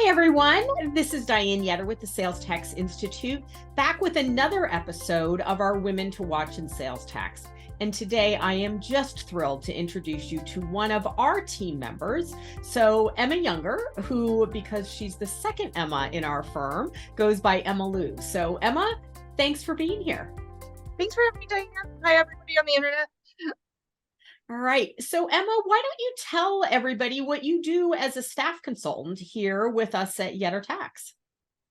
Hi, everyone. This is Diane Yetter with the Sales Tax Institute, back with another episode of our Women to Watch in Sales Tax. And today I am just thrilled to introduce you to one of our team members. So Emma Younger, who, because she's the second Emma in our firm, goes by Emma Lou. So Emma, thanks for being here. Thanks for having me, Diane. Hi, everybody on the internet. All right. So Emma, why don't you tell everybody what you do as a staff consultant here with us at Yetter Tax?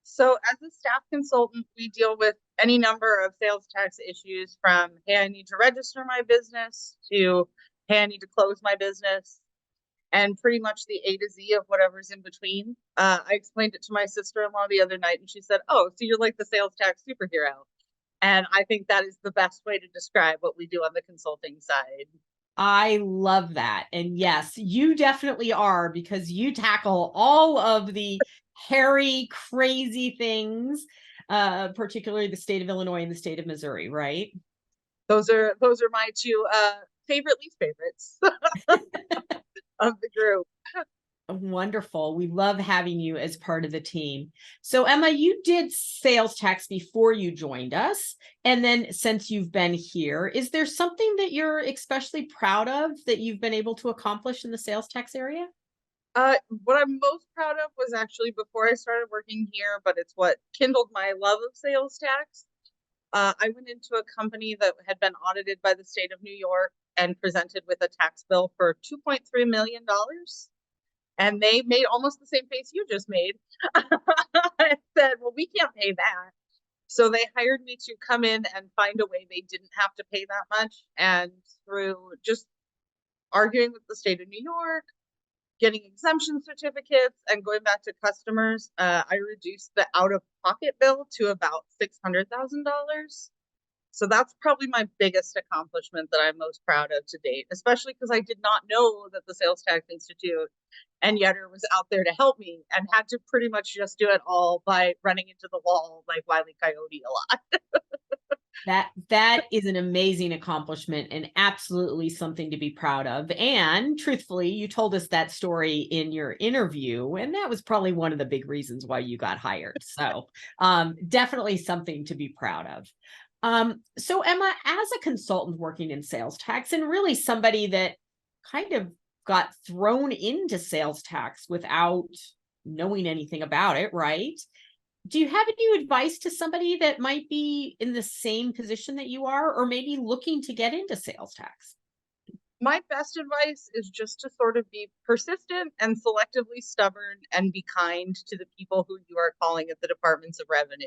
So as a staff consultant, we deal with any number of sales tax issues from, hey, I need to register my business to, hey, I need to close my business, and pretty much the A to Z of whatever's in between. I explained it to my sister-in-law the other night, and she said, oh, so you're like the sales tax superhero. And I think that is the best way to describe what we do on the consulting side. I love that. And yes, you definitely are, because you tackle all of the hairy, crazy things, particularly the state of Illinois and the state of Missouri, right? Those are my two least favorites of the group. Wonderful. We love having you as part of the team. So Emma, you did sales tax before you joined us. And then since you've been here, is there something that you're especially proud of that you've been able to accomplish in the sales tax area? What I'm most proud of was actually before I started working here, but it's what kindled my love of sales tax. I went into a company that had been audited by the state of New York and presented with a tax bill for $2.3 million. And they made almost the same face you just made. I said, well, we can't pay that. So they hired me to come in and find a way they didn't have to pay that much. And through just arguing with the state of New York, getting exemption certificates, and going back to customers, I reduced the out-of-pocket bill to about $600,000. So that's probably my biggest accomplishment that I'm most proud of to date, especially because I did not know that the Sales Tax Institute and Yetter was out there to help me, and had to pretty much just do it all by running into the wall like Wile E. Coyote a lot. That is an amazing accomplishment and absolutely something to be proud of. And truthfully, you told us that story in your interview, and that was probably one of the big reasons why you got hired. So definitely something to be proud of. So Emma, as a consultant working in sales tax, and really somebody that kind of got thrown into sales tax without knowing anything about it, right? Do you have any advice to somebody that might be in the same position that you are, or maybe looking to get into sales tax? My best advice is just to sort of be persistent and selectively stubborn, and be kind to the people who you are calling at the departments of revenue.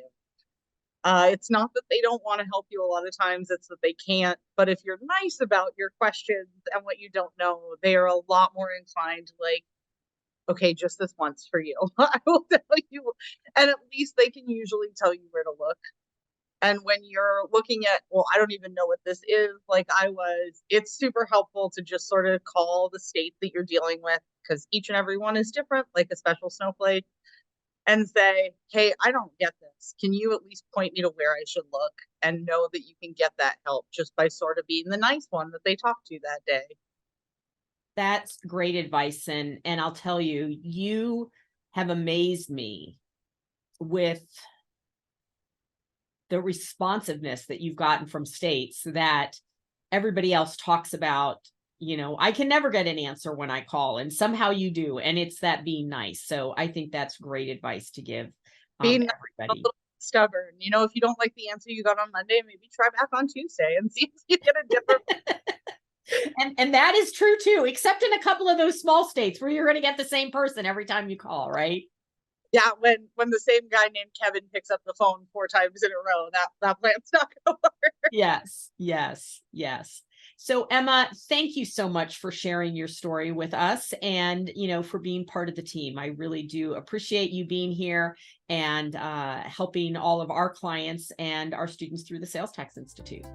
It's not that they don't want to help you a lot of times, it's that they can't. But if you're nice about your questions and what you don't know, they are a lot more inclined to like, okay, just this once for you. I will tell you. And at least they can usually tell you where to look. And when you're looking at, well, I don't even know what this is, like I was, it's super helpful to just sort of call the state that you're dealing with, because each and every one is different, like a special snowflake, and say, hey, I don't get this. Can you at least point me to where I should look? And know that you can get that help just by sort of being the nice one that they talk to that day. That's great advice. And I'll tell you, you have amazed me with the responsiveness that you've gotten from states that everybody else talks about. You know, I can never get an answer when I call, and somehow you do. And it's that being nice. So I think that's great advice to give Being everybody. A little stubborn. You know, if you don't like the answer you got on Monday, maybe try back on Tuesday and see if you get a different. And that is true too, except in a couple of those small states where you're going to get the same person every time you call, right? Yeah, when the same guy named Kevin picks up the phone 4 times in a row, that plan's not going to work. Yes. So Emma, thank you so much for sharing your story with us, and for being part of the team. I really do appreciate you being here and helping all of our clients and our students through the Sales Tax Institute.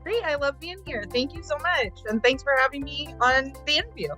Great, I love being here. Thank you so much, and thanks for having me on the interview.